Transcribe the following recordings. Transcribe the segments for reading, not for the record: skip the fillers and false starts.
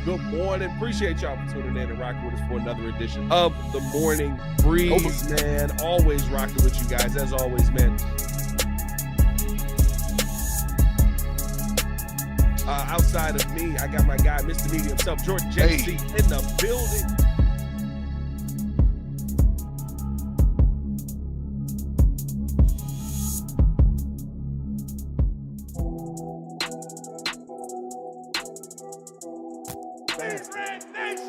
Good morning. Appreciate y'all for tuning in and rocking with us for another edition of the Morning Breeze, man. Always rocking with you guys, as always, man. Outside of me, I got my guy, Mr. Media himself, Jordan JC, in the building.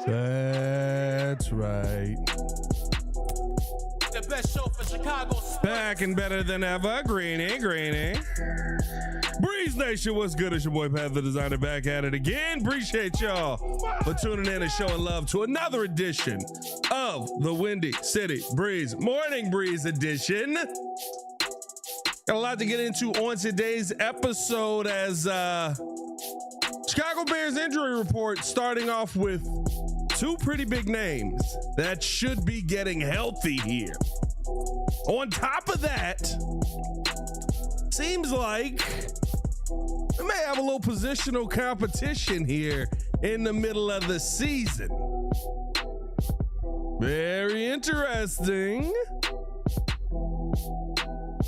That's right. The best show for Chicago. Back and better than ever. Greeny. Breeze Nation, what's good? It's your boy Pat the Designer back at it again. Appreciate y'all for tuning in and showing love to another edition of the Windy City Breeze Morning Breeze edition. Got a lot to get into on today's episode as Chicago Bears injury report, starting off with two pretty big names that should be getting healthy here. On top of that, seems like we may have a little positional competition here in the middle of the season. Very interesting.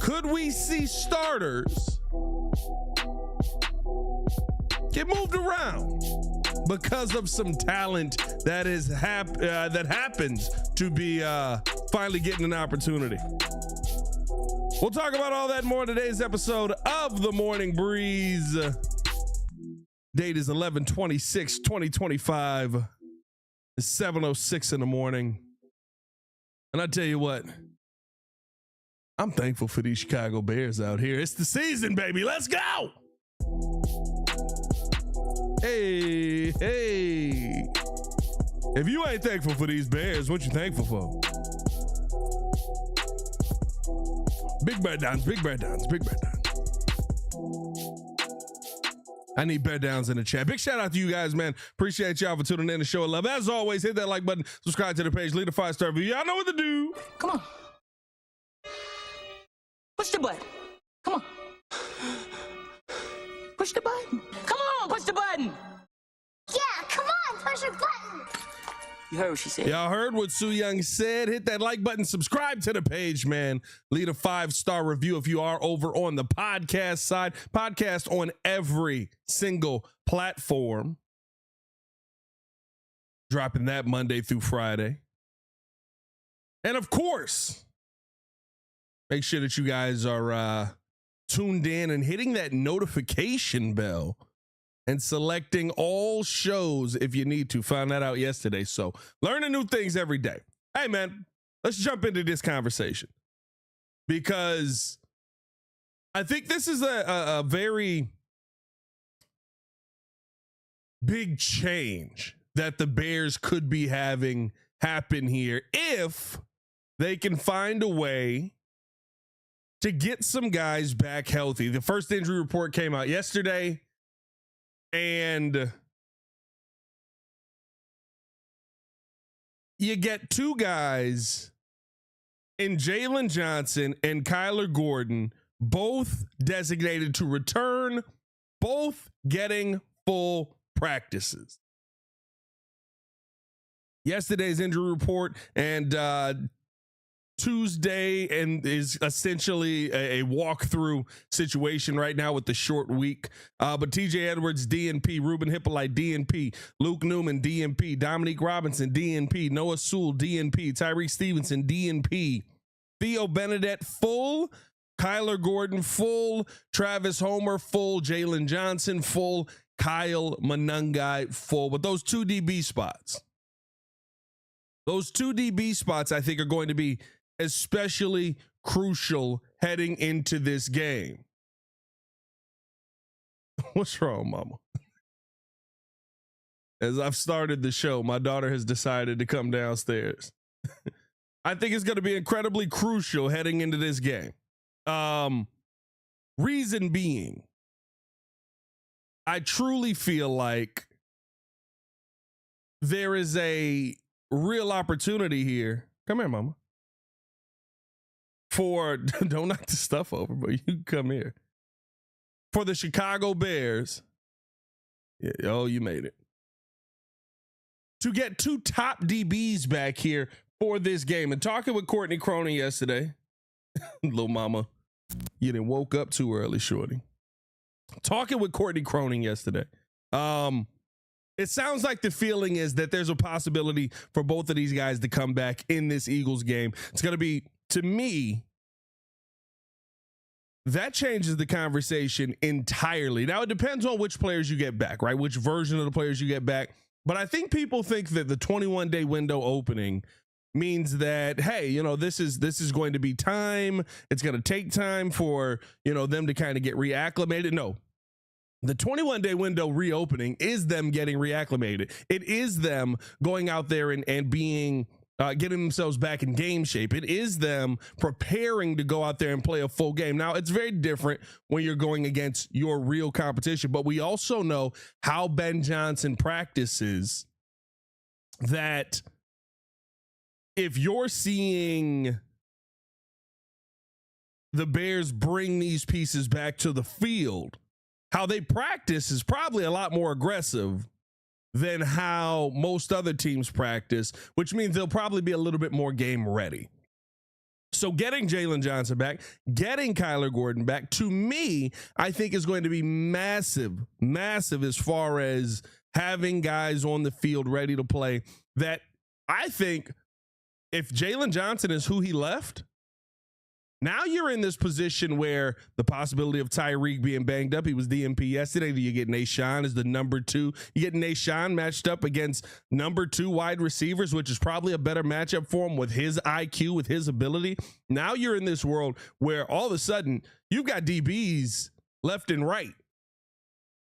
Could we see starters get moved around because of some talent that is that happens to be finally getting an opportunity? We'll talk about all that more in today's episode of the Morning Breeze. Date is 11/26/2025. It's 7:06 in the morning. And I tell you what, I'm thankful for these Chicago Bears out here. It's the season, baby. Let's go. Hey. If you ain't thankful for these Bears, what you thankful for? Big bear downs. I need bear downs in the chat. Big shout out to you guys, man. Appreciate y'all for tuning in and showing love. As always, hit that like button, subscribe to the page, leave a 5-star review. Y'all know what to do. Come on. Push the button. Come on. Push the button. Come on, push the button. Yeah, come on, push the button. You heard what she said. Y'all heard what Sue Young said. Hit that like button, subscribe to the page, man. Leave a 5-star review if you are over on the podcast side. Podcast on every single platform. Dropping that Monday through Friday. And of course, make sure that you guys are tuned in and hitting that notification bell and selecting all shows if you need to. Found that out yesterday. So learning new things every day. Hey, man, let's jump into this conversation because I think this is a very big change that the Bears could be having happen here if they can find a way to get some guys back healthy. The first injury report came out yesterday, and you get two guys in Jalen Johnson and Kyler Gordon, both designated to return, both getting full practices. Yesterday's injury report and Tuesday and is essentially a walkthrough situation right now with the short week. But TJ Edwards, DNP, Ruben Hippolyte, DNP, Luke Newman, DNP, Dominique Robinson, DNP, Noah Sewell, DNP, Tyreek Stevenson, DNP, Theo Benedette, full, Kyler Gordon, full, Travis Homer, full, Jalen Johnson, full, Kyle Monangai, full. But those two DB spots, I think are going to be especially crucial heading into this game. What's wrong, mama? As I've started the show, my daughter has decided to come downstairs. I think it's going to be incredibly crucial heading into this game. Reason being, I truly feel like there is a real opportunity here. Come here, mama. Don't knock the stuff over, but you can come here. For the Chicago Bears. Yeah, oh, you made it. to get two top DBs back here for this game. And talking with Courtney Cronin yesterday, little mama, you didn't woke up too early, shorty. Talking with Courtney Cronin yesterday. It sounds like the feeling is that there's a possibility for both of these guys to come back in this Eagles game. It's going to be, to me, that changes the conversation entirely. Now, it depends on which players you get back, right? Which version of the players you get back. But I think people think that the 21-day window opening means that, hey, you know, this is going to be time. It's going to take time for, you know, them to kind of get reacclimated. No. The 21-day window reopening is them getting reacclimated. It is them going out there and being getting themselves back in game shape. It is them preparing to go out there and play a full game. Now, it's very different when you're going against your real competition, but we also know how Ben Johnson practices, that if you're seeing the Bears bring these pieces back to the field, how they practice is probably a lot more aggressive than how most other teams practice, which means they'll probably be a little bit more game ready. So getting Jalen Johnson back, getting Kyler Gordon back, to me, I think is going to be massive as far as having guys on the field ready to play. That I think if Jalen Johnson is who he left, now you're in this position where the possibility of Tyreek being banged up, he was DNP yesterday. You get Nashawn as the number 2. You get Nashawn matched up against number 2 wide receivers, which is probably a better matchup for him with his IQ, with his ability. Now you're in this world where all of a sudden you've got DBs left and right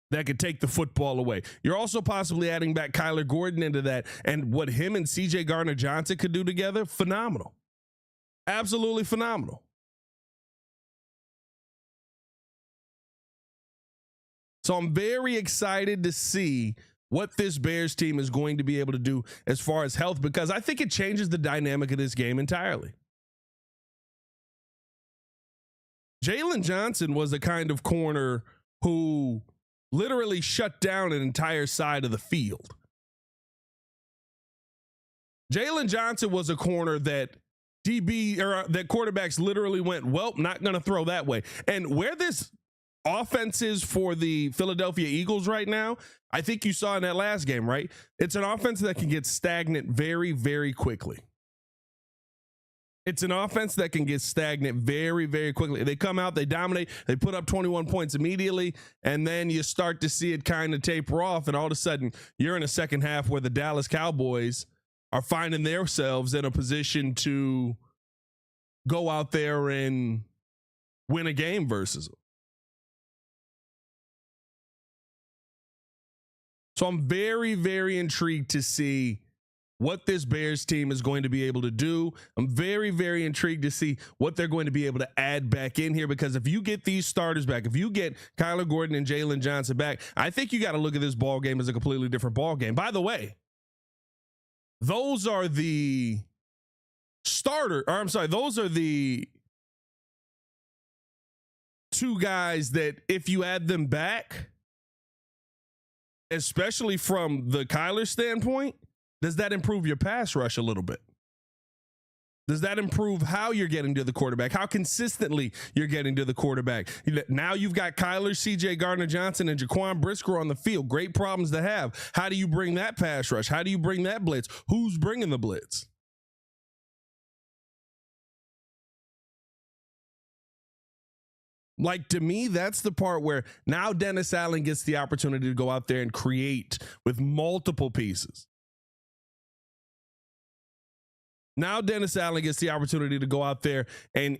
that could take the football away. You're also possibly adding back Kyler Gordon into that. And what him and CJ Gardner-Johnson could do together, phenomenal. Absolutely phenomenal. So I'm very excited to see what this Bears team is going to be able to do as far as health, because I think it changes the dynamic of this game entirely. Jalen Johnson was the kind of corner who literally shut down an entire side of the field. Jalen Johnson was a corner that that quarterbacks literally went, well, not going to throw that way. And where this offense is for the Philadelphia Eagles right now, I think you saw in that last game, right? It's an offense that can get stagnant very, very quickly. It's an offense that can get stagnant very, very quickly. They come out, they dominate, they put up 21 points immediately, and then you start to see it kind of taper off, and all of a sudden you're in a second half where the Dallas Cowboys are finding themselves in a position to go out there and win a game versus them. So I'm very, very intrigued to see what this Bears team is going to be able to do. I'm very, very intrigued to see what they're going to be able to add back in here, because if you get these starters back, if you get Kyler Gordon and Jalen Johnson back, I think you got to look at this ball game as a completely different ball game. By the way, those are the those are the 2 guys that if you add them back, especially from the Kyler standpoint, does that improve your pass rush a little bit? Does that improve how you're getting to the quarterback, how consistently you're getting to the quarterback? Now you've got Kyler, CJ Gardner-Johnson, and Jaquan Brisker on the field. Great problems to have. How do you bring that pass rush? How do you bring that blitz? Who's bringing the blitz? Like, to me, that's the part where now Dennis Allen gets the opportunity to go out there and create with multiple pieces. Now Dennis Allen gets the opportunity to go out there and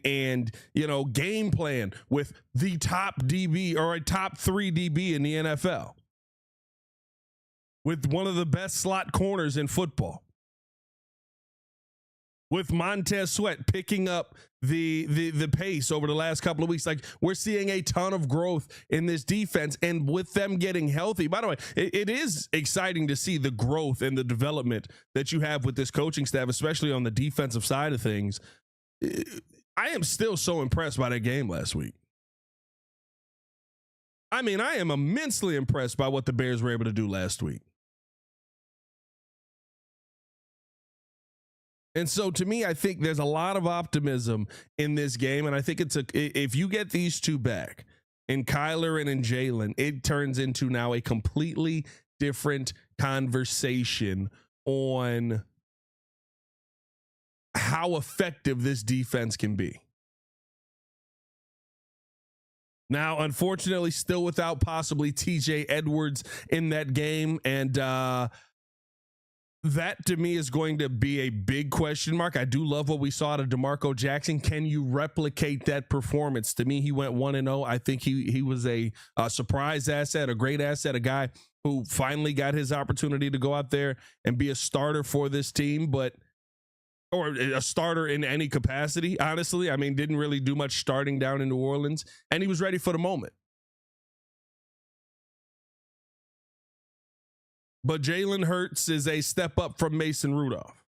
you know, game plan with the top DB or a top 3 DB in the NFL, with one of the best slot corners in football, with Montez Sweat picking up the pace over the last couple of weeks. Like, we're seeing a ton of growth in this defense, and with them getting healthy. By the way, it is exciting to see the growth and the development that you have with this coaching staff, especially on the defensive side of things. I am still so impressed by that game last week. I mean, I am immensely impressed by what the Bears were able to do last week. And so to me, I think there's a lot of optimism in this game. And I think if you get these two back in Kyler and in Jalen, it turns into now a completely different conversation on how effective this defense can be. Now, unfortunately, still without possibly TJ Edwards in that game. And that to me is going to be a big question mark. I do love what we saw out of DeMarco Jackson. Can you replicate that performance? To me, he went 1-0. I think he was a surprise asset, a great asset, a guy who finally got his opportunity to go out there and be a starter for this team, or a starter in any capacity, honestly. I mean, didn't really do much starting down in New Orleans, and he was ready for the moment. But Jalen Hurts is a step up from Mason Rudolph.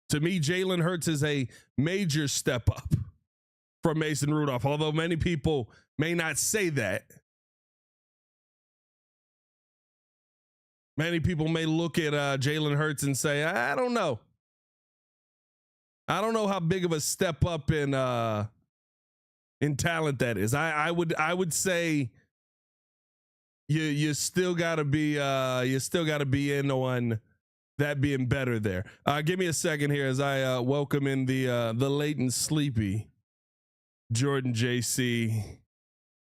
To me, Jalen Hurts is a major step up from Mason Rudolph, although many people may not say that. Many people may look at Jalen Hurts and say, I don't know. I don't know how big of a step up in talent that is. I would say you still gotta be in on that being better there. Give me a second here as I welcome in the late and sleepy Jordan JC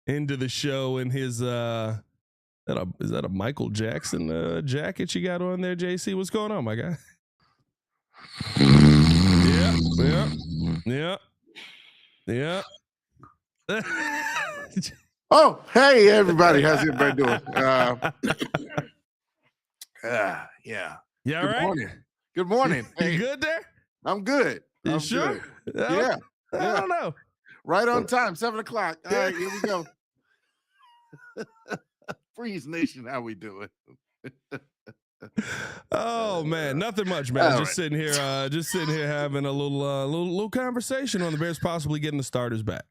into the show in his is that a Michael Jackson jacket you got on there, JC? What's going on, my guy? Yeah. Oh, hey everybody, how's everybody doing? Yeah. Yeah, Good right? morning. Good morning. You Hey, good there? I'm good. You I'm sure? good. Yeah. I don't know. Right on time, 7:00. All right, here we go. Freeze Nation, how we doing? Oh man, nothing much, man. All Just sitting here having a little conversation on the Bears possibly getting the starters back.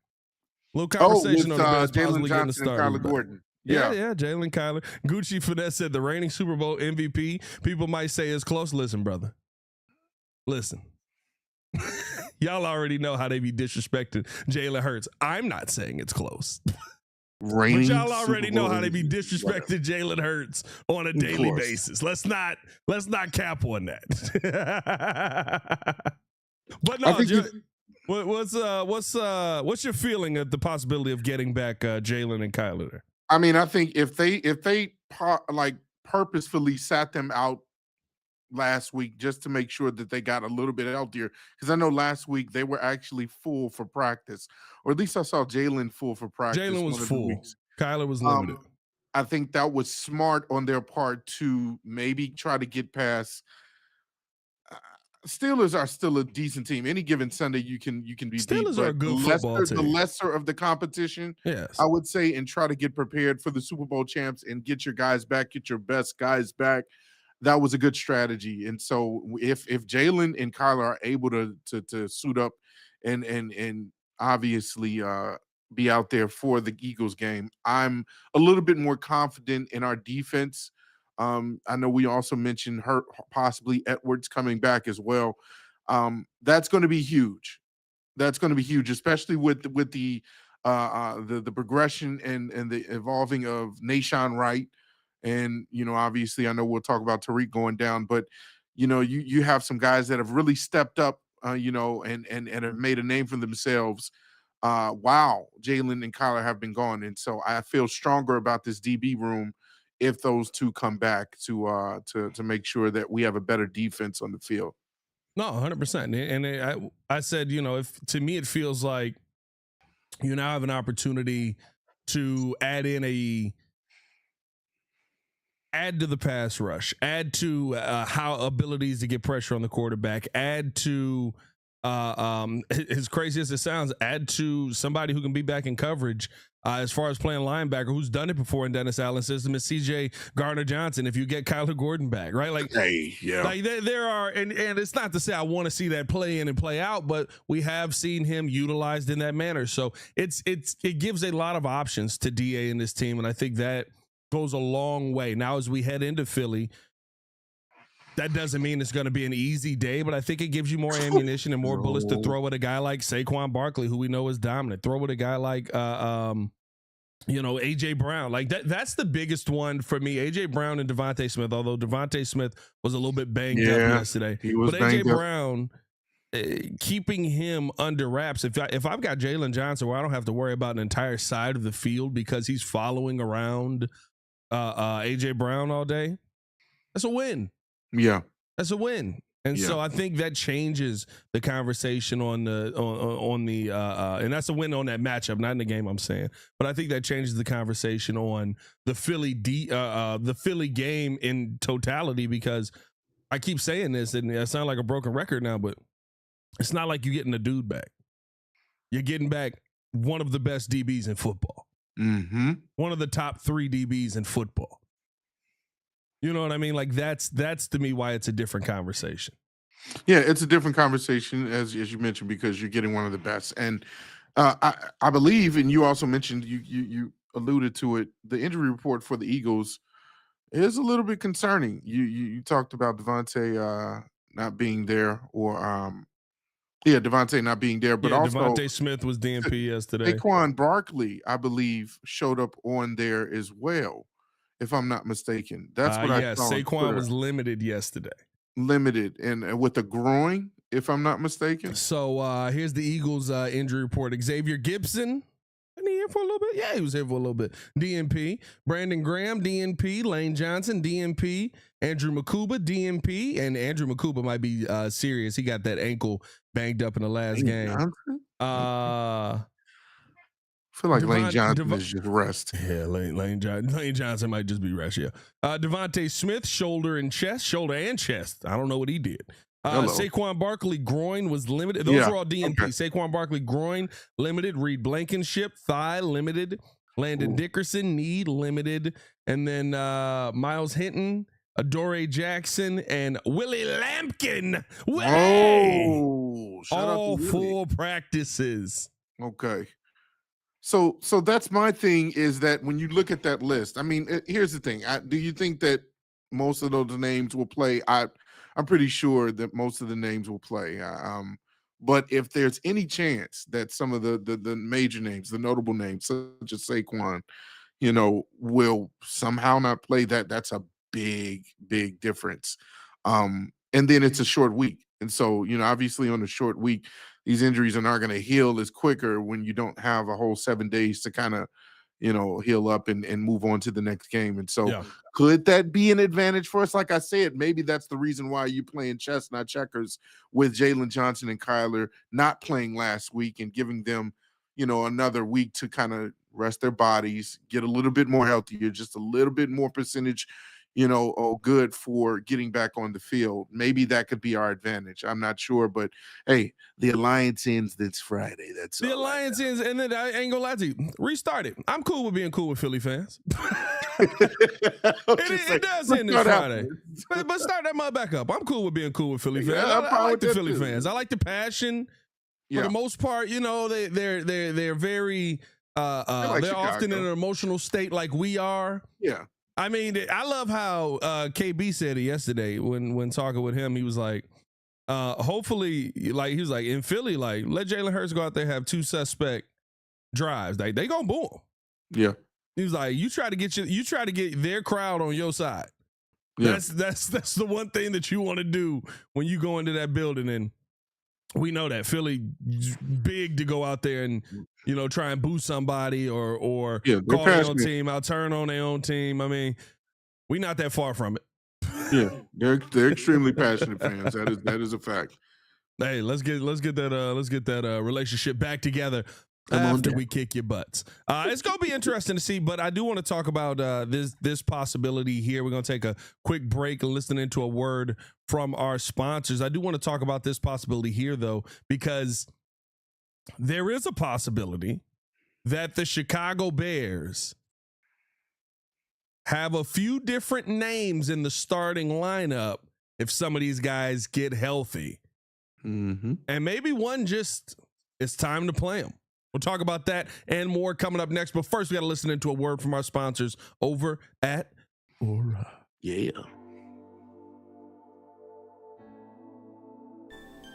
Little conversation on the Bears possibly Jalen getting the Johnson and starters Kyler back. Gordon. Yeah, Jalen Kyler. Gucci Finesse said the reigning Super Bowl MVP. People might say it's close. Listen, brother. Listen. Y'all already know how they be disrespecting Jalen Hurts. I'm not saying it's close. But y'all already know how they be disrespecting Jalen Hurts on a daily basis. Let's not cap on that. But no, what's your feeling of the possibility of getting back Jalen and Kyler there? I mean, I think if they purposefully sat them out last week just to make sure that they got a little bit healthier, because I know last week they were actually full for practice, or at least I saw Jalen full for practice. Jalen was full. Kyler was limited. I think that was smart on their part to maybe try to get past. Steelers are still a decent team. Any given Sunday, you can be Steelers beat. are a good football team. The lesser of the competition, yes, I would say, and try to get prepared for the Super Bowl champs and get your guys back, get your best guys back. That was a good strategy. And so if Jalen and Kyler are able to suit up and obviously be out there for the Eagles game, I'm a little bit more confident in our defense. I know we also mentioned possibly Edwards coming back as well. That's going to be huge. That's going to be huge, especially with the progression and the evolving of Nahshon Wright. And, obviously I know we'll talk about Tariq going down, but, you have some guys that have really stepped up, and have made a name for themselves. Wow, Jalen and Kyler have been gone. And so I feel stronger about this DB room if those two come back to make sure that we have a better defense on the field. No, 100%. And I said, if to me it feels like you now have an opportunity to add to the pass rush, add to how abilities to get pressure on the quarterback, add to as crazy as it sounds, add to somebody who can be back in coverage. As far as playing linebacker, who's done it before in Dennis Allen's system, is CJ Gardner-Johnson. If you get Kyler Gordon back, right? Like, there are, and it's not to say I want to see that play in and play out, but we have seen him utilized in that manner. So it gives a lot of options to DA in this team, and I think that goes a long way. Now, as we head into Philly, that doesn't mean it's going to be an easy day, but I think it gives you more ammunition and more bullets to throw at a guy like Saquon Barkley, who we know is dominant. Throw at a guy like, AJ Brown. Like that's the biggest one for me. AJ Brown and Devontae Smith, although Devontae Smith was a little bit banged up yesterday. He was but banged AJ up. Brown, keeping him under wraps. If I've got Jalen Johnson where I don't have to worry about an entire side of the field because he's following around AJ Brown all day, that's a win. Yeah, that's a win. And so I think that changes the conversation on the and that's a win on that matchup, not in the game I'm saying. But I think that changes the conversation on the Philly game in totality, because I keep saying this and I sound like a broken record now, but it's not like you're getting a dude back. You're getting back one of the best DBs in football. Mm-hmm. One of the top 3 DBs in football. You know what I mean? Like that's to me why it's a different conversation. Yeah, it's a different conversation as you mentioned, because you're getting one of the best. And I believe, and you also mentioned, you alluded to it, the injury report for the Eagles is a little bit concerning. You talked about Devontae not being there, or Devontae not being there, but also Devontae Smith was DNP yesterday. Saquon Barkley, I believe, showed up on there as well, if I'm not mistaken. That's what I saw. Saquon was limited yesterday. Limited and with a groin, if I'm not mistaken. So here's the Eagles injury report. Xavier Gibson, wasn't he here for a little bit? Yeah, he was here for a little bit. DNP. Brandon Graham, DNP. Lane Johnson, DNP. Andrew Makuba, DNP. And Andrew Makuba might be serious. He got that ankle banged up in the last game. I feel like Lane Johnson is just rest. Yeah, Lane Johnson might just be rest. Yeah. Devontae Smith, shoulder and chest. I don't know what he did. Saquon Barkley, groin was limited. Those are all DNP. Okay. Saquon Barkley, groin limited. Reed Blankenship, thigh limited. Landon Dickerson, knee limited. And then Miles Hinton, Adoree Jackson, and Willie Lampkin. All 4 practices. Okay. So that's my thing, is that when you look at that list, I mean, here's the thing. Do you think that most of those names will play? I'm pretty sure that most of the names will play. But if there's any chance that some of the major names, the notable names, such as Saquon, will somehow not play, that's a big, big difference. And then it's a short week. And so, obviously on a short week, these injuries are not going to heal as quicker when you don't have a whole 7 days to kind of, heal up and move on to the next game. And so could that be an advantage for us? Like I said, maybe that's the reason why you playing chess, not checkers, with Jalen Johnson and Kyler not playing last week and giving them, another week to kind of rest their bodies, get a little bit more healthier, just a little bit more percentage, good for getting back on the field. Maybe that could be our advantage. I'm not sure, but hey, the Alliance ends this Friday. That's the Alliance ends, and then I ain't gonna lie to you. Restart it. I'm cool with being cool with Philly fans. it does end this Friday, but start that mud back up. I'm cool with being cool with Philly fans. I like the Philly fans. I like the passion. For the most part, they're very they're often in an emotional state like we are. Yeah. I mean, I love how KB said it yesterday when talking with him. He was like, hopefully, like he was like, in Philly, like, let Jalen Hurts go out there, have 2 suspect drives. Like, they gonna boom. Yeah. He was like, you try to get their crowd on your side. Yeah. That's the one thing that you want to do when you go into that building. And we know that Philly big to go out there and try and boo somebody or call their own team out, turn on their own team. I mean, we not that far from it. Yeah, they're extremely passionate fans. That is a fact. Hey, let's get that relationship back together after we kick your butts. It's gonna be interesting to see, but I do want to talk about this possibility here. We're gonna take a quick break and listen into a word from our sponsors. I do want to talk about this possibility here, though, because there is a possibility that the Chicago Bears have a few different names in the starting lineup if some of these guys get healthy. Mm-hmm. And maybe one it's time to play them. We'll talk about that and more coming up next. But first, we got to listen into a word from our sponsors over at Aura. Yeah.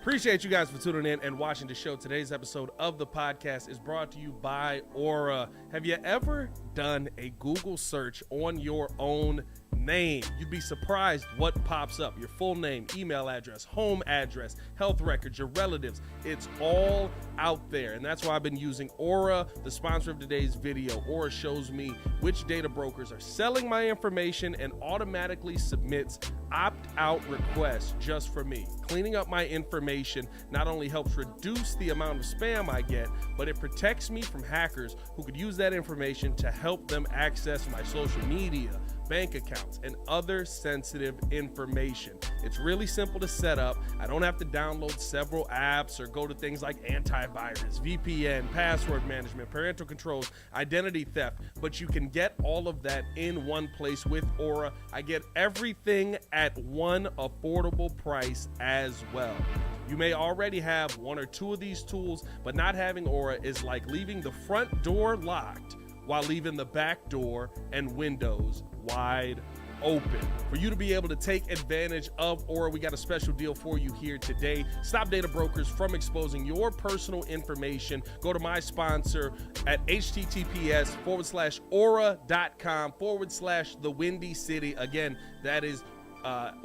Appreciate you guys for tuning in and watching the show. Today's episode of the podcast is brought to you by Aura. Have you ever done a Google search on your own name? You'd be surprised what pops up. Your full name, email address, home address, health records, your relatives. It's all out there. And that's why I've been using Aura, the sponsor of today's video. Aura shows me which data brokers are selling my information and automatically submits opt-out requests just for me. Cleaning up my information not only helps reduce the amount of spam I get, but it protects me from hackers who could use that information to help them access my social media, bank accounts, and other sensitive information. It's really simple to set up. I don't have to download several apps or go to things like antivirus, VPN, password management, parental controls, identity theft, but you can get all of that in one place with Aura. I get everything at one affordable price as well. You may already have one or two of these tools, but not having Aura is like leaving the front door locked while leaving the back door and windows wide open. For you to be able to take advantage of Aura, we got a special deal for you here today. Stop data brokers from exposing your personal information. Go to my sponsor at https:/aura.com/the Windy City. Again, that is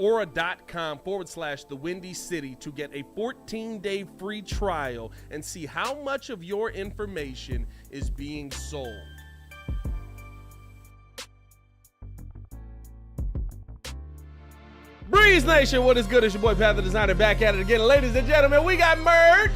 aura.com/the Windy City to get a 14-day free trial and see how much of your information is being sold. Breeze Nation, what is good? It's your boy Pat the Designer back at it again. Ladies and gentlemen, we got merch.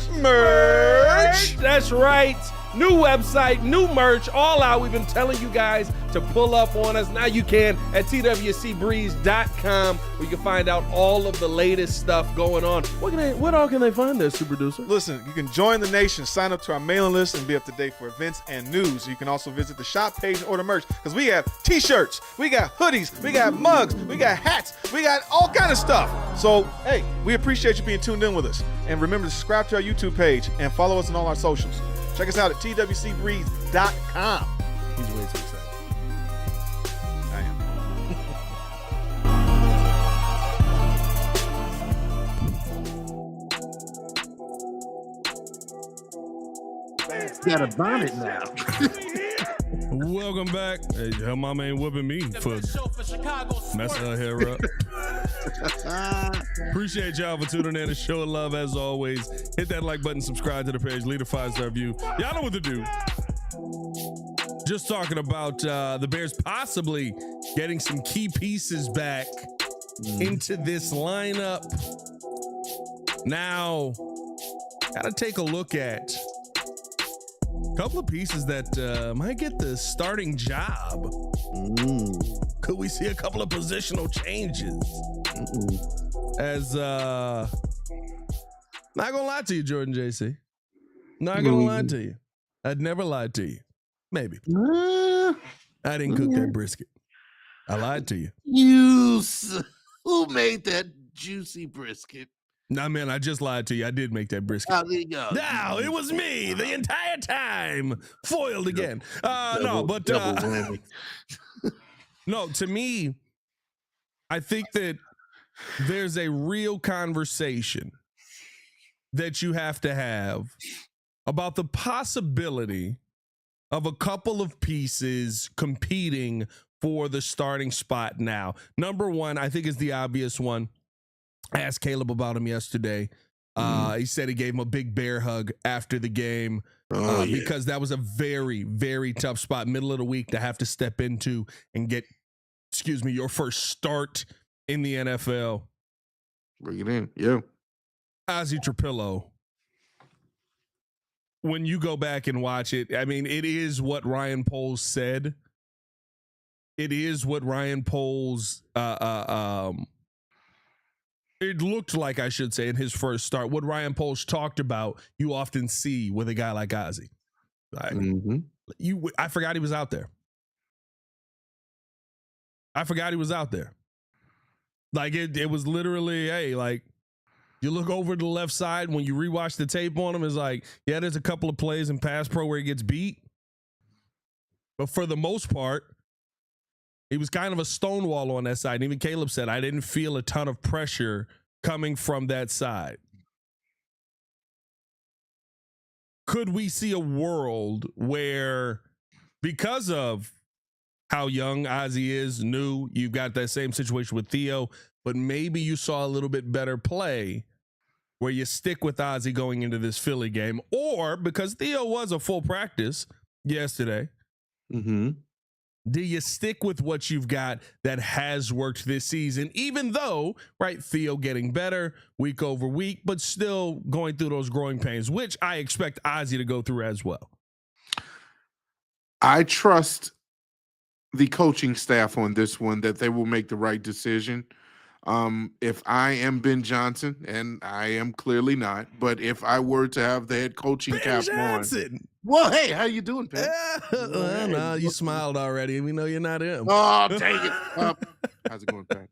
That's right. New website, new merch, all out. We've been telling you guys to pull up on us. Now you can at twcbreeze.com, where you can find out all of the latest stuff going on. What all can they find there, Super Producer? Listen, you can join the nation, sign up to our mailing list, and be up to date for events and news. You can also visit the shop page and order merch, because we have t-shirts, we got hoodies, we got mugs, we got hats, we got all kind of stuff. So, hey, we appreciate you being tuned in with us. And remember to subscribe to our YouTube page and follow us on all our socials. Check us out at twcbreeze.com. He's way too excited. I am. Got a bonnet now. Welcome back. Hey, her mama ain't whooping me for messing her hair up. Appreciate y'all for tuning in and showing love as always. Hit that like button, subscribe to the page, leave a 5-star review. Y'all know what to do. Just talking about the Bears possibly getting some key pieces back into this lineup. Now, gotta take a look at a couple of pieces that might get the starting job. Could we see a couple of positional changes? As not gonna lie to you, Jordan JC. Not gonna lie to you. I'd never lied to you. Maybe. I didn't cook that brisket. I lied to you. Who made that juicy brisket? Nah, man, I just lied to you. I did make that brisket. Oh, there you go. No, it was me the entire time. Foiled again. No, to me, I think that there's a real conversation that you have to have about the possibility of a couple of pieces competing for the starting spot now. Number one, I think, is the obvious one. I asked Caleb about him yesterday. He said he gave him a big bear hug after the game because that was a very, very tough spot, middle of the week, to have to step into and get, your first start in the NFL. Bring it in. Yeah. Ozzie Trapillo. When you go back and watch it, I mean, it is what Ryan Poles said. It is what Ryan Poles, it looked like, I should say, in his first start. What Ryan Poles talked about, you often see with a guy like Ozzie. Like, I forgot he was out there. Like, it was literally, hey, like, You look over to the left side when you rewatch the tape on him, it's like, yeah, there's a couple of plays in pass pro where he gets beat. But for the most part, he was kind of a stonewall on that side. And even Caleb said, I didn't feel a ton of pressure coming from that side. Could we see a world where, because of how young Ozzie is, new, you've got that same situation with Theo, but maybe you saw a little bit better play where you stick with Ozzie going into this Philly game? Or because Theo was a full practice yesterday, do you stick with what you've got that has worked this season, even though, right, Theo getting better week over week, but still going through those growing pains, which I expect Ozzie to go through as well? I trust the coaching staff on this one that they will make the right decision. If I am Ben Johnson, and I am clearly not, but if I were to have the head coaching cap on, well, hey, how you doing, Pat? Well, no, you smiled already. We know you're not him. Oh, dang it! How's it going, Pat?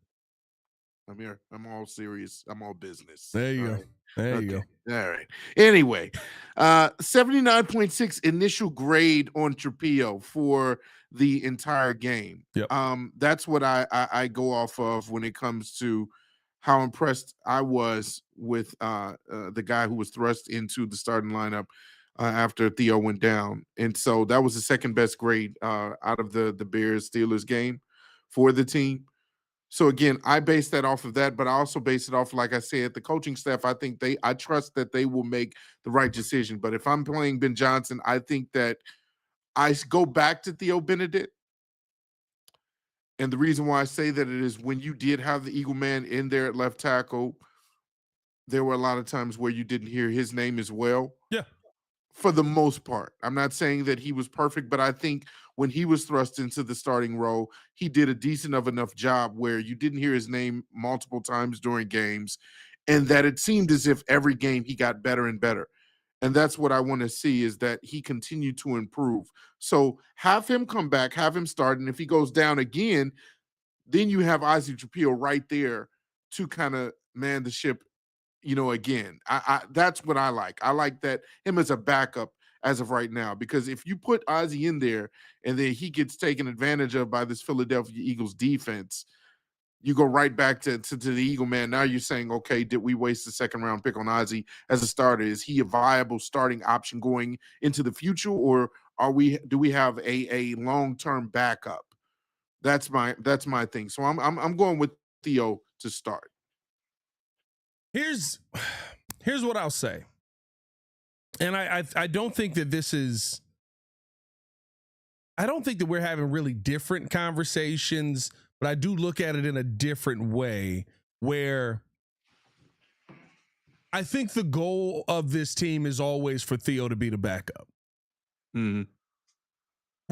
I'm here. I'm all serious. I'm all business. There you go. Right. There you go. All right. Anyway, 79.6 initial grade on Trapillo for the entire game. Yep. That's what I go off of when it comes to how impressed I was with the guy who was thrust into the starting lineup after Theo went down. And so that was the second best grade out of the Bears-Steelers game for the team. So again, I base that off of that, but I also base it off, like I said, the coaching staff. I trust that they will make the right decision. But if I'm playing Ben Johnson, I think that I go back to Theo Benedict. And the reason why I say that it is when you did have the Eagle man in there at left tackle, there were a lot of times where you didn't hear his name as well. Yeah. For the most part. I'm not saying that he was perfect, but I think when he was thrust into the starting role, he did a decent of enough job where you didn't hear his name multiple times during games, and that it seemed as if every game he got better and better. And that's what I want to see, is that he continued to improve. So have him come back, have him start, and if he goes down again, then you have Ozzie Trapillo right there to kind of man the ship, again. That's what I like. I like that him as a backup as of right now, because if you put Ozzie in there and then he gets taken advantage of by this Philadelphia Eagles defense, you go right back to the Eagle man. Now you're saying, okay, did we waste a second round pick on Ozzie as a starter? Is he a viable starting option going into the future, or do we have a long-term backup? That's my thing. So I'm going with Theo to start. Here's what I'll say. And I don't think that I don't think that we're having really different conversations, but I do look at it in a different way, where I think the goal of this team is always for Theo to be the backup. Mm-hmm.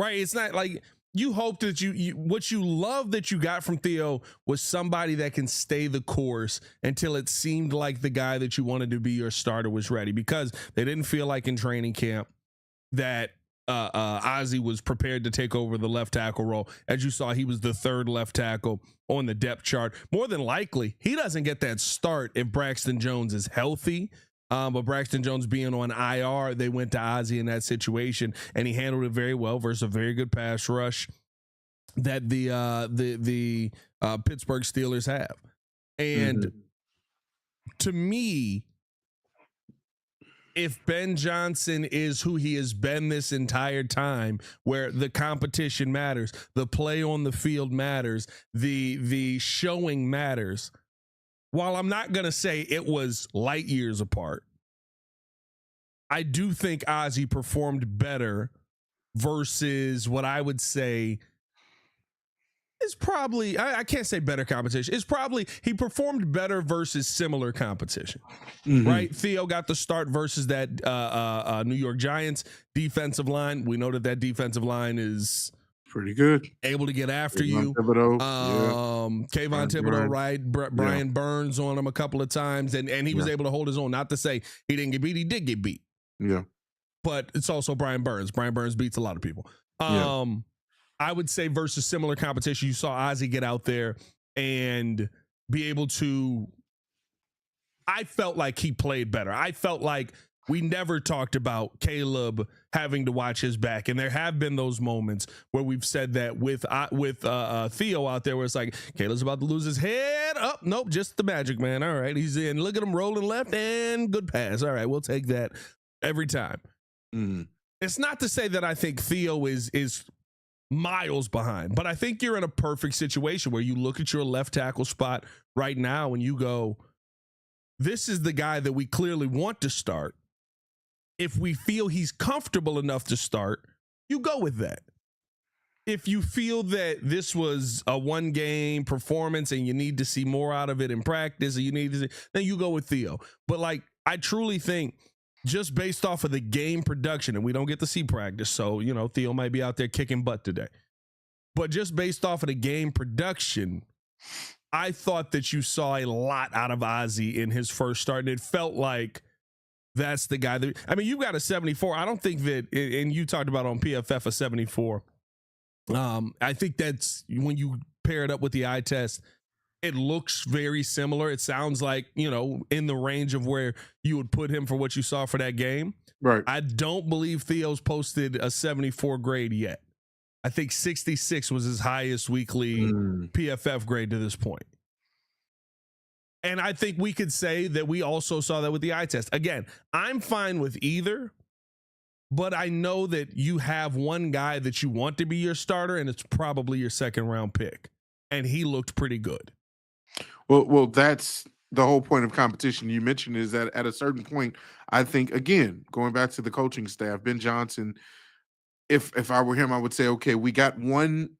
Right? It's not like you hope that what you love that you got from Theo was somebody that can stay the course until it seemed like the guy that you wanted to be your starter was ready, because they didn't feel like in training camp that Ozzie was prepared to take over the left tackle role. As you saw, he was the third left tackle on the depth chart. More than likely, he doesn't get that start if Braxton Jones is healthy. But Braxton Jones being on IR, they went to Ozzie in that situation, and he handled it very well versus a very good pass rush that the Pittsburgh Steelers have. And to me, if Ben Johnson is who he has been this entire time, where the competition matters, the play on the field matters, the showing matters, while I'm not going to say it was light years apart, I do think Ozzie performed better versus what I would say is probably, I can't say better competition. It's probably, he performed better versus similar competition, right? Theo got the start versus that New York Giants defensive line. We know that defensive line is pretty good, able to get after you. Kayvon Thibodeau, right? Brian Burns on him a couple of times, and he was able to hold his own. Not to say he didn't get beat, he did get beat. Yeah, but it's also Brian Burns. Brian Burns beats a lot of people. I would say versus similar competition, you saw Ozzie get out there and be able to I felt like he played better. I felt like we never talked about Caleb having to watch his back, and there have been those moments where we've said that with Theo out there, where it's like Caleb's about to lose his head. Up, nope, just the magic man. All right, he's in. Look at him rolling left and good pass. All right, we'll take that every time. It's not to say that I think Theo is miles behind, but I think you're in a perfect situation where you look at your left tackle spot right now and you go, this is the guy that we clearly want to start. If we feel he's comfortable enough to start, you go with that. If you feel that this was a one-game performance and you need to see more out of it in practice, then you go with Theo. But like, I truly think just based off of the game production, and we don't get to see practice, so Theo might be out there kicking butt today. But just based off of the game production, I thought that you saw a lot out of Ozzie in his first start, and it felt like that's the guy that, I mean, you got a 74. I don't think that, and you talked about on PFF a 74. I think that's when you pair it up with the eye test, it looks very similar. It sounds like, in the range of where you would put him for what you saw for that game. Right. I don't believe Theo's posted a 74 grade yet. I think 66 was his highest weekly PFF grade to this point. And I think we could say that we also saw that with the eye test. Again, I'm fine with either, but I know that you have one guy that you want to be your starter, and it's probably your second round pick. And he looked pretty good. Well, that's the whole point of competition you mentioned, is that at a certain point, I think, again, going back to the coaching staff, Ben Johnson, if I were him, I would say, okay, we got one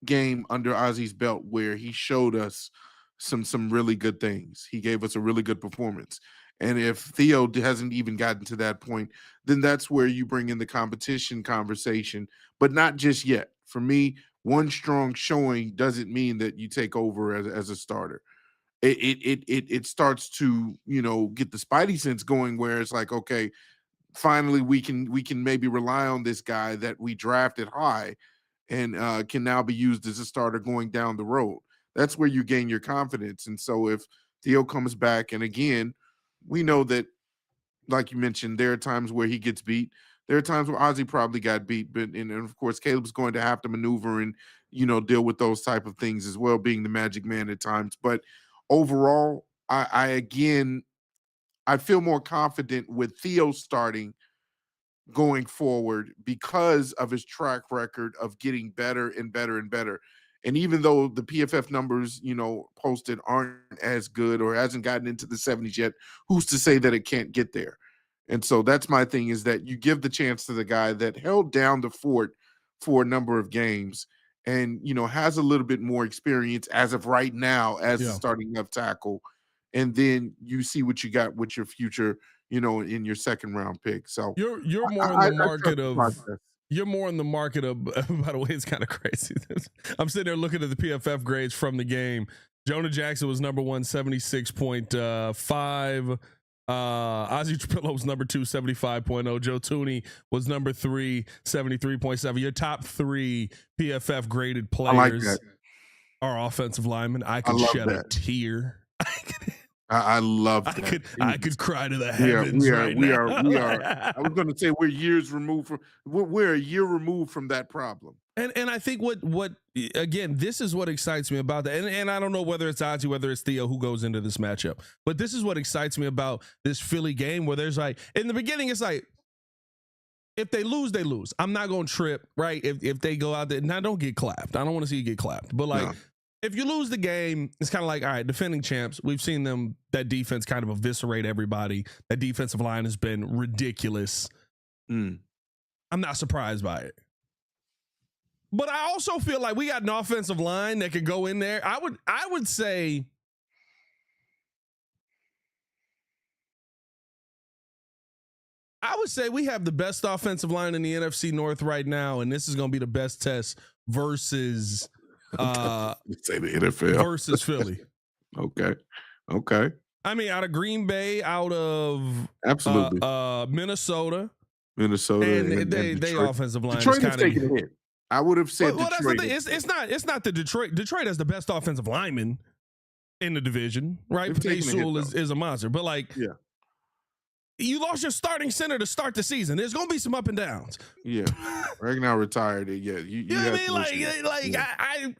game under Ozzie's belt where he showed us some really good things. He gave us a really good performance. And if Theo hasn't even gotten to that point, then that's where you bring in the competition conversation, but not just yet. For me, one strong showing doesn't mean that you take over as a starter. It starts to, get the spidey sense going, where it's like, okay, finally we can maybe rely on this guy that we drafted high and can now be used as a starter going down the road. That's where you gain your confidence. And so if Theo comes back, and again, we know that, like you mentioned, there are times where he gets beat. There are times where Ozzie probably got beat, but and of course Caleb's going to have to maneuver and deal with those type of things as well, being the magic man at times. But overall, I feel more confident with Theo starting going forward because of his track record of getting better and better and better. And even though the PFF numbers, posted aren't as good or hasn't gotten into the 70s yet, who's to say that it can't get there? And so that's my thing, is that you give the chance to the guy that held down the fort for a number of games and, has a little bit more experience as of right now as a starting left tackle. And then you see what you got with your future, in your second round pick. So you're more in the market of You're more in the market of, by the way, it's kind of crazy. I'm sitting there looking at the PFF grades from the game. Jonah Jackson was number 1, 76.5. Ozzie Trapillo was number 2, 75.0. Joe Tooney was number 3, 73.7. Your top 3 PFF graded players are offensive linemen. I could shed a tear. I love that. I could cry to the heavens we now. are. I was going to say we're a year removed from that problem. And I think what again, this is what excites me about that. And I don't know whether it's Ozzie, whether it's Theo who goes into this matchup, but this is what excites me about this Philly game, where there's like, in the beginning, it's like, if they lose, they lose. I'm not going to trip, right? If they go out there, now don't get clapped. I don't want to see you get clapped, but like, if you lose the game, it's kind of like, all right, defending champs, we've seen them, that defense kind of eviscerate everybody. That defensive line has been ridiculous. I'm not surprised by it. But I also feel like we got an offensive line that could go in there. I would say we have the best offensive line in the NFC North right now, and this is going to be the best test versus say the NFL versus Philly. Okay. I mean, out of Green Bay, out of absolutely Minnesota, and they offensive line Detroit is kind of taking a hit. I would have said well, Detroit. That's the thing. It's not the Detroit. Detroit has the best offensive lineman. in the division, right? They've Panay taken a hit, Sewell though. is a monster, but like, Yeah. you lost your starting center to start the season. There's going to be some up and downs. Yeah. Ragnar retired. Yeah. You know what I have mean? some Like, issues. I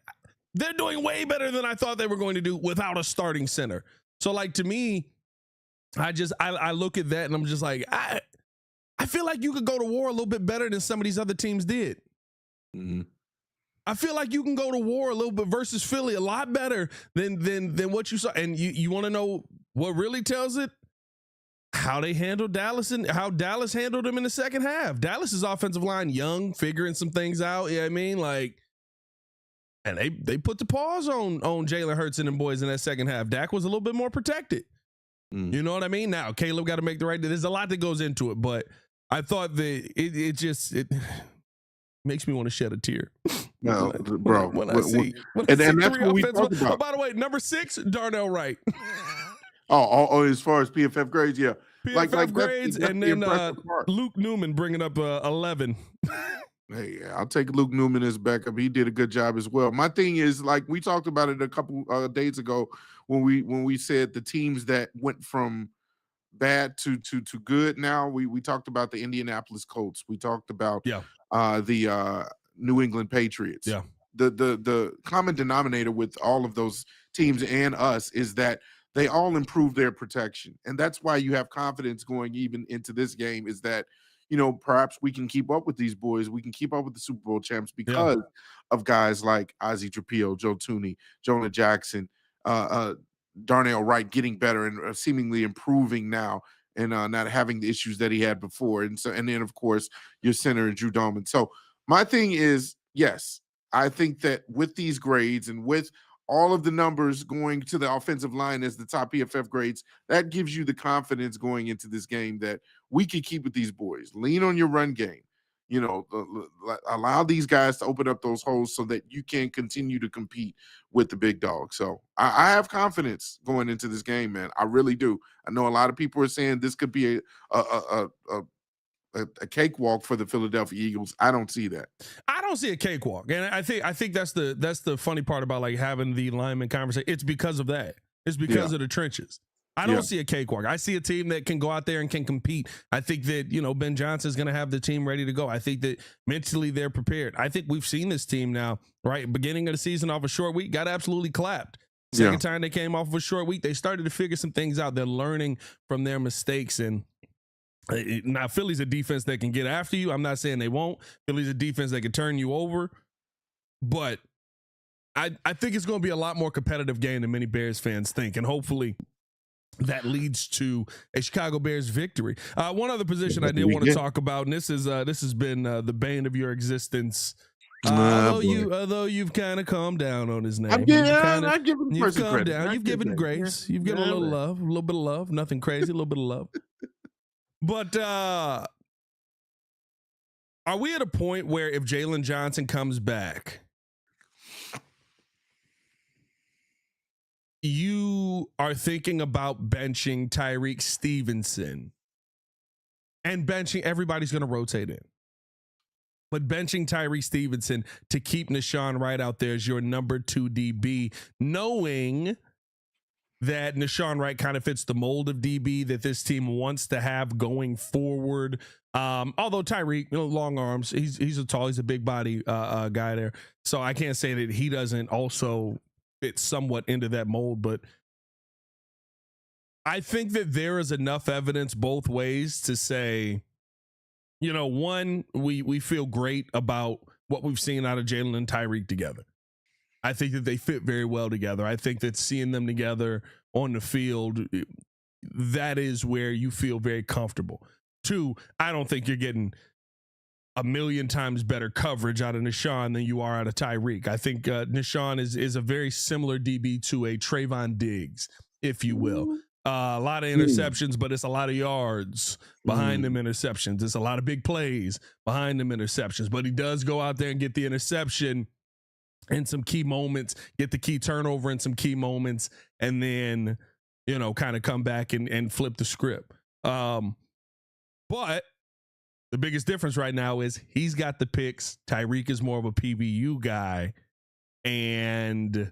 they're doing way better than I thought they were going to do without a starting center. So, like, to me, I look at that and I'm just like, I feel like you could go to war a little bit better than some of these other teams did. Mm-hmm. I feel like you can go to war a little bit versus Philly a lot better than what you saw. And you want to know what really tells it? How they handled Dallas and how Dallas handled them in the second half. Dallas's offensive line, young, figuring some things out. You know what I mean? Like, and they put the pause on Jalen Hurts and them boys in that second half. Dak was a little bit more protected. You know what I mean? Now, Caleb got to make the right. There's a lot that goes into it, but I thought that it makes me want to shed a tear. No, bro. When I see and that's three what we offensive. talked about. Oh, by the way, number 6, Darnell Wright. Oh, as far as PFF grades, yeah. PFF grades, that's and the then impressive part. Luke Newman bringing up 11. Hey, I'll take Luke Newman as backup. He did a good job as well. My thing is, like, we talked about it a couple days ago when we said the teams that went from bad to good. Now we talked about the Indianapolis Colts. We talked about the New England Patriots. Yeah. The common denominator with all of those teams and us is that they all improve their protection. And that's why you have confidence going even into this game, is that, you know, perhaps we can keep up with these boys. We can keep up with the Super Bowl champs because of guys like Ozzie Trapillo, Joe Tooney, Jonah Jackson, Darnell Wright getting better and seemingly improving now, and not having the issues that he had before. And then of course your center, Drew Doman. So my thing is, yes, I think that with these grades and with all of the numbers going to the offensive line as the top PFF grades, that gives you the confidence going into this game that we can keep with these boys. Lean on your run game. You know, allow these guys to open up those holes so that you can continue to compete with the big dog. So I have confidence going into this game, man. I really do. I know a lot of people are saying this could be a cakewalk for the Philadelphia Eagles. I don't see that. I don't see a cakewalk, and I think that's the funny part about like having the lineman conversation. It's because of that. It's because of the trenches. I don't see a cakewalk. I see a team that can go out there and can compete. I think that, you know, Ben Johnson's going to have the team ready to go. I think that mentally they're prepared. I think we've seen this team now, right? Beginning of the season off a short week, got absolutely clapped. Second time they came off of a short week, they started to figure some things out. They're learning from their mistakes. And now Philly's a defense that can get after you. I'm not saying they won't. Philly's a defense that can turn you over. But I think it's going to be a lot more competitive game than many Bears fans think. And hopefully that leads to a Chicago Bears victory. One other position I did want to talk about, and this has been the bane of your existence. Although you've kind of calmed down on his name. I'm giving you've calmed down. You've given grace. You've given a little love, a little bit of love. Nothing crazy, a little bit of love. But are we at a point where if Jalen Johnson comes back, you are thinking about benching Tyreek Stevenson and benching, everybody's going to rotate in, but benching Tyreek Stevenson to keep Nashawn Wright out there as your number 2 DB, knowing that Nashawn Wright kind of fits the mold of DB that this team wants to have going forward. Although Tyreek, you know, long arms, he's a big body guy there. So I can't say that he doesn't also fit somewhat into that mold, but I think that there is enough evidence both ways to say, you know, one, we feel great about what we've seen out of Jalen and Tyreek together. I think that they fit very well together. I think that seeing them together on the field, that is where you feel very comfortable. 2, I don't think you're getting a million times better coverage out of Nashawn than you are out of Tyreek. I think Nashawn is a very similar DB to a Trayvon Diggs, if you will. A lot of interceptions, but it's a lot of yards behind them interceptions. It's a lot of big plays behind them interceptions, but he does go out there and get the interception in some key moments, get the key turnover in some key moments, and then, you know, kind of come back and flip the script. But the biggest difference right now is he's got the picks. Tyreek is more of a PBU guy. And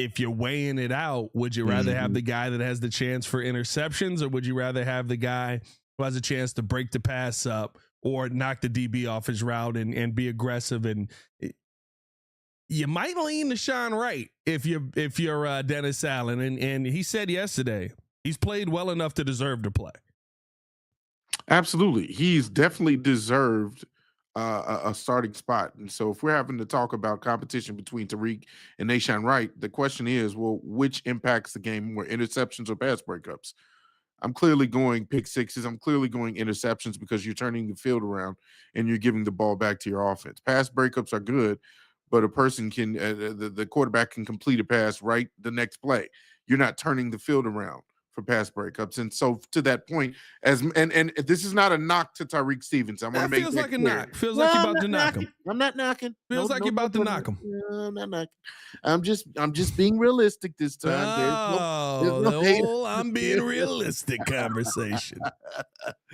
if you're weighing it out, would you rather have the guy that has the chance for interceptions, or would you rather have the guy who has a chance to break the pass up or knock the DB off his route and be aggressive? And you might lean to Sean Wright if you're Dennis Allen. And he said yesterday he's played well enough to deserve to play. Absolutely. He's definitely deserved a starting spot. And so if we're having to talk about competition between Tariq and Nahshon Wright, the question is, well, which impacts the game more, interceptions or pass breakups? I'm clearly going pick sixes. I'm clearly going interceptions because you're turning the field around and you're giving the ball back to your offense. Pass breakups are good, but a person can, the quarterback can complete a pass right the next play. You're not turning the field around for pass breakups. And so to that point, and this is not a knock to Tyreek Stevens. I want to make feels that like a clear. knock. Feels like you're about to knock him. I'm not knocking. Feels like you're about to knock him. No, I'm not knocking. I'm just being realistic this time. There's no hate. I'm being realistic conversation.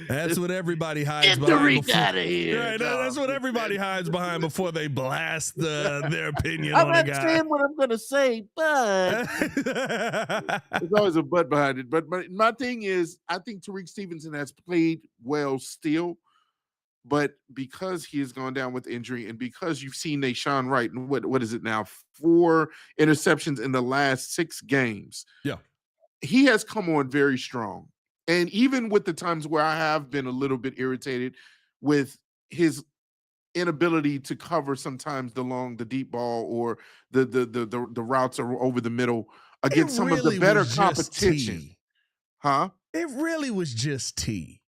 That's what everybody hides Get behind. Tariq out of here. Right, that's what everybody hides behind before they blast their opinion I'm on a not guy. saying what I'm going to say, but there's always a but behind it. But my thing is, I think Tariq Stevenson has played well still, but because he has gone down with injury and because you've seen Nahshon Wright, and what is it now, 4 interceptions in the last 6 games. Yeah. He has come on very strong. And even with the times where I have been a little bit irritated with his inability to cover sometimes the deep ball or the routes are over the middle against some of the better competition. Huh? It really was just T.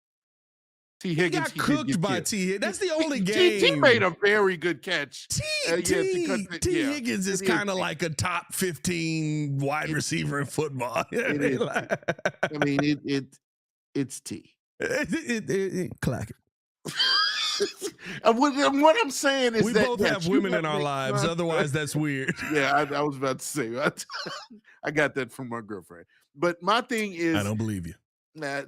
T. Higgins got cooked by T. That's the only game. T made a very good catch. T. Higgins is kind of like a top 15 wide receiver in football. I mean, it's T. Clack it. What I'm saying is we that both have women in our lives. Otherwise, that's weird. Yeah, I was about to say. I got that from my girlfriend. But my thing is, I don't believe you. My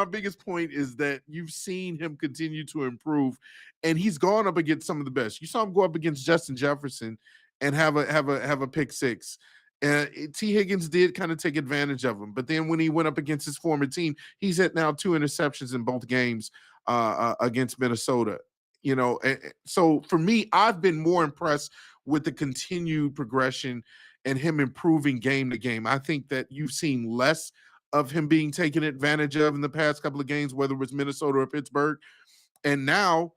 biggest point is that you've seen him continue to improve, and he's gone up against some of the best. You saw him go up against Justin Jefferson and have a pick six. T. Higgins did kind of take advantage of him, but then when he went up against his former team, he's had now 2 interceptions in both games against Minnesota. You know, so for me, I've been more impressed with the continued progression and him improving game to game. I think that you've seen less of him being taken advantage of in the past couple of games, whether it was Minnesota or Pittsburgh. And now,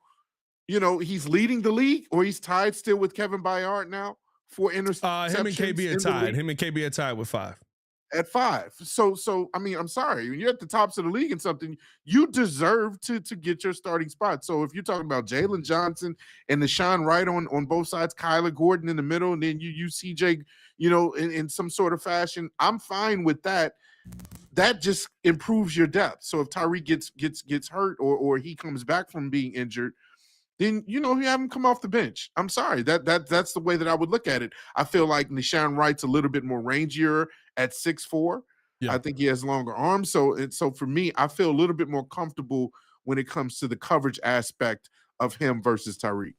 you know, he's leading the league, or he's tied still with Kevin Byard now for interceptions. Him and KB are tied. Him and KB are tied with 5. At 5. So I mean, I'm sorry. When you're at the tops of the league and something, you deserve to get your starting spot. So if you're talking about Jalen Johnson and Nahshon Wright on both sides, Kyler Gordon in the middle, and then you CJ, you know, in some sort of fashion, I'm fine with that. That just improves your depth. So if Tyreek gets hurt or he comes back from being injured, then, you know, you have him come off the bench. I'm sorry. That's the way that I would look at it. I feel like Nahshon Wright's a little bit more rangier at 6'4". Yeah. I think he has longer arms. So for me, I feel a little bit more comfortable when it comes to the coverage aspect of him versus Tyreek.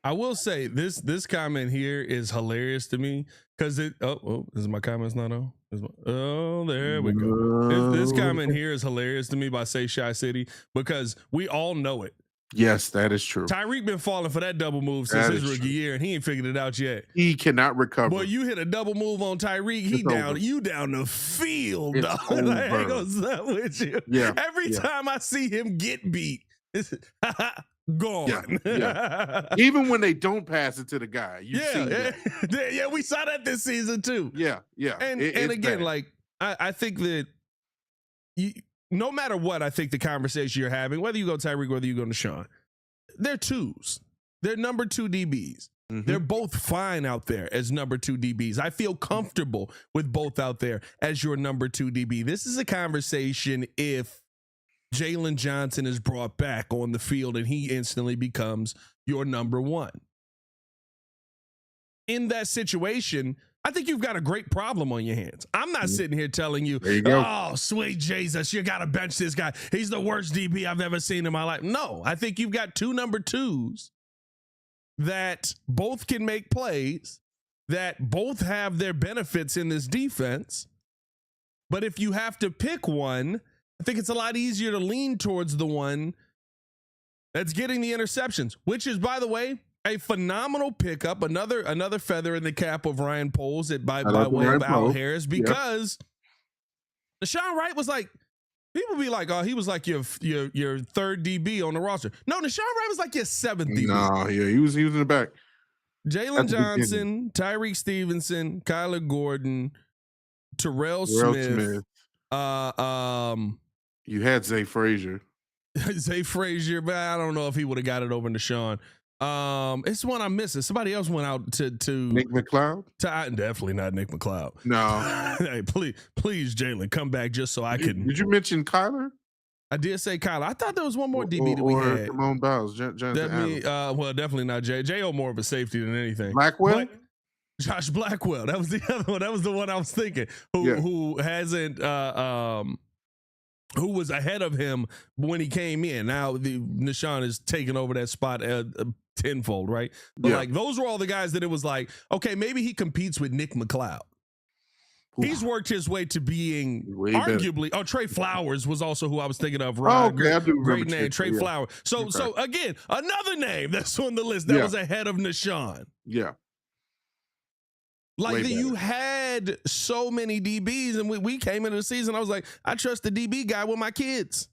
I will say this comment here is hilarious to me because is my comments not on? There we go. This comment here is hilarious to me by Say Shy City because we all know it. Yes, that is true. Tyreek been falling for that double move since his rookie year, and he ain't figured it out yet. He cannot recover. Boy, you hit a double move on Tyreek, you down the field. Dog. I ain't gonna stop with you. Yeah. Every time I see him get beat, it's gone. Yeah. Even when they don't pass it to the guy, you see that. Yeah, we saw that this season too. Yeah. And again, bad. Like I think that no matter what, I think the conversation you're having, whether you go Tyreek, whether you go Nahshon, they're 2s. They're number 2 DBs. Mm-hmm. They're both fine out there as number 2 DBs. I feel comfortable with both out there as your number 2 DB. This is a conversation if Jalen Johnson is brought back on the field and he instantly becomes your number 1. In that situation, I think you've got a great problem on your hands. I'm not sitting here telling you, oh, sweet Jesus, you got to bench this guy. He's the worst DB I've ever seen in my life. No, I think you've got 2 number 2s that both can make plays, that both have their benefits in this defense. But if you have to pick one, I think it's a lot easier to lean towards the one that's getting the interceptions, which is, by the way, a phenomenal pickup, another feather in the cap of Ryan Poles by way of Al Harris, because Deshaun Wright was like, people be like, oh, he was like your third DB on the roster. No, Deshaun Wright was like your seventh DB. No, yeah, he was in the back. Jalen Johnson, Tyreek Stevenson, Kyler Gordon, Terrell Smith. You had Zay Frazier. Zay Frazier, but I don't know if he would have got it over Deshaun. It's one I'm missing. Somebody else went out to Nick McLeod. Definitely not Nick McLeod. No. Hey, please, Jalen, come back just so I can. Did you mention Kyler? I did say Kyler. I thought there was one more DB that we had. Simone Biles. Well, definitely not Jay. J.O. more of a safety than anything. Blackwell? But Josh Blackwell. That was the other one. That was the one I was thinking. Who hasn't who was ahead of him when he came in. Now Deshaun is taking over that spot tenfold, right? But like those were all the guys that it was like, okay, maybe he competes with Nick McLeod. He's worked his way to being arguably. Oh, Trey Flowers was also who I was thinking of. Right? Great name, Trey Flowers. So again, another name that's on the list that was ahead of Deshaun. Yeah. Like you had so many DBs, and we came into the season. I was like, I trust the DB guy with my kids.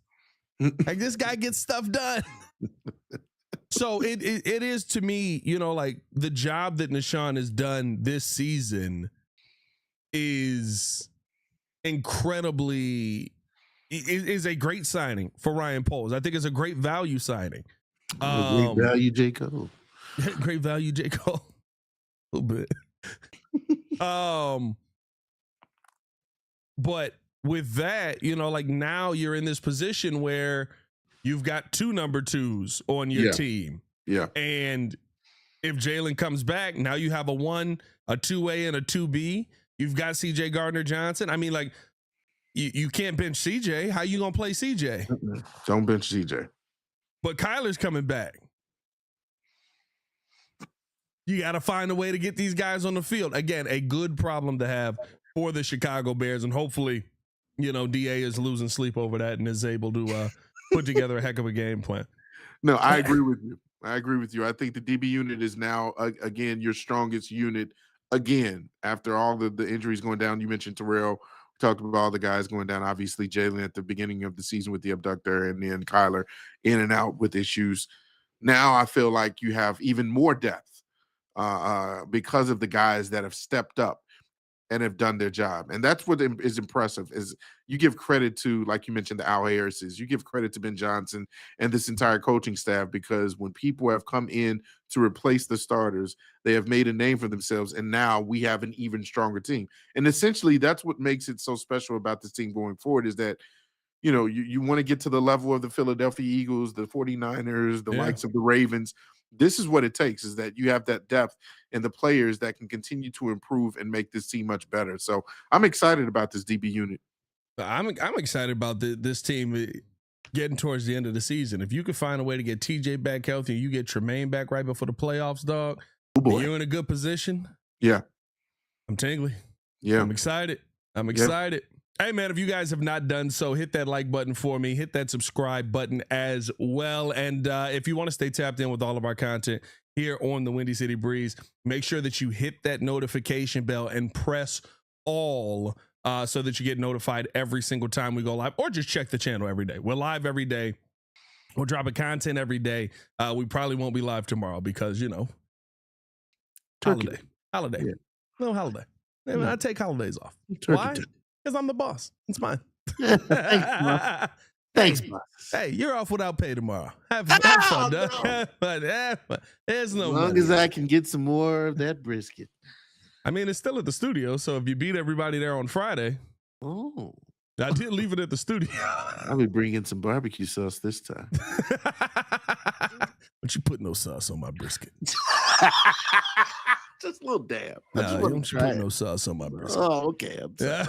Like this guy gets stuff done. So it is to me, like the job that Deshaun has done this season is incredibly is a great signing for Ryan Poles. I think it's a great value signing. Great value, J. Cole. Great value, J. Cole. A little bit. But with that, like now you're in this position where you've got two number twos on your team. Yeah. And if Jalen comes back, now you have a 1, a 2A, and a 2B. You've got CJ Gardner-Johnson. I mean, like, you can't bench CJ. How you going to play CJ? Don't bench CJ. But Kyler's coming back. You got to find a way to get these guys on the field. Again, a good problem to have for the Chicago Bears. And hopefully, DA is losing sleep over that and is able to put together a heck of a game plan. No, I agree with you. I think the DB unit is now, again, your strongest unit again after all the injuries going down. You mentioned Terrell. We talked about all the guys going down. Obviously, Jalen at the beginning of the season with the abductor, and then Kyler in and out with issues. Now I feel like you have even more depth because of the guys that have stepped up and have done their job. And that's what is impressive is you give credit to, like you mentioned, the Al Harris's, you give credit to Ben Johnson and this entire coaching staff, because when people have come in to replace the starters, they have made a name for themselves. And now we have an even stronger team. And essentially that's what makes it so special about this team going forward, is that, you want to get to the level of the Philadelphia Eagles, the 49ers, the likes of the Ravens. This is what it takes, is that you have that depth and the players that can continue to improve and make this team much better. So I'm excited about this DB unit. I'm excited about this team getting towards the end of the season. If you could find a way to get TJ back healthy and you get Tremaine back right before the playoffs, dog, you're in a good position. Yeah. I'm tingly. Yeah. I'm excited. Yep. Hey, man, if you guys have not done so, hit that like button for me. Hit that subscribe button as well. And if you want to stay tapped in with all of our content here on the Windy City Breeze, make sure that you hit that notification bell and press all so that you get notified every single time we go live, or just check the channel every day. We're live every day. We're dropping content every day. We probably won't be live tomorrow because, holiday. Yeah. No holiday. I take holidays off. Why? Because I'm the boss. It's fine. Thanks, boss. Hey, you're off without pay tomorrow. Have fun, dog. No. But there's no as long money. as I can get some more of that brisket. I mean, it's still at the studio, so if you beat everybody there on Friday. Oh. I did leave it at the studio. I'll be bringing some barbecue sauce this time. But you put no sauce on my brisket. Just a little dab. Nah, you don't put no sauce on my brisket. Oh, okay. I'm sorry.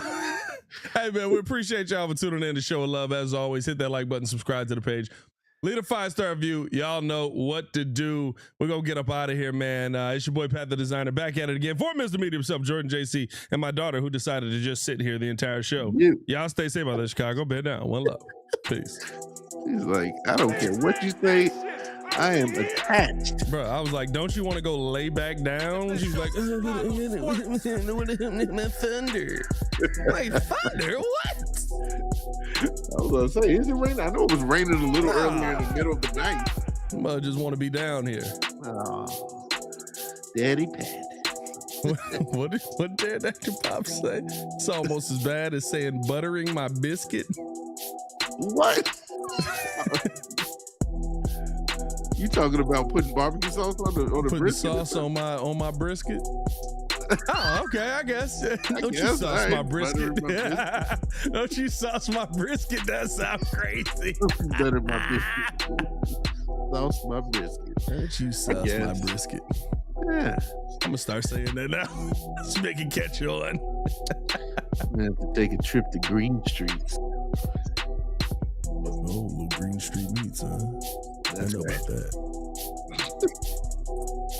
Hey, man, we appreciate y'all for tuning in to Show of Love. As always, hit that like button, subscribe to the page. Leave a 5-star review. Y'all know what to do. We're going to get up out of here, man. It's your boy, Pat the Designer, back at it again for Mr. Media himself, Jordan JC, and my daughter, who decided to just sit here the entire show. Y'all stay safe out there, Chicago. Bed down. One love. Peace. He's like, I don't care what you say. I am attached. Bro, I was like, don't you want to go lay back down? She's like, thunder. Like, thunder? What? I was gonna say, is it raining? I know it was raining a little earlier in the middle of the night. I just want to be down here. Oh, Daddy Pat. What did Dr. Pop say? It's almost as bad as saying buttering my biscuit. What? You talking about putting barbecue sauce on the Putting brisket? sauce on my brisket? Oh, okay, I guess. Don't you guess, sauce all my right, brisket? butter my Don't you sauce my brisket? That sounds crazy. Butter my biscuit. Sauce my biscuit. Don't you sauce my brisket? Yeah. I'm gonna start saying that now. Let's make it catch on. I'm gonna have to take a trip to Green Street. Oh, little Green Street meats, huh? I know about that.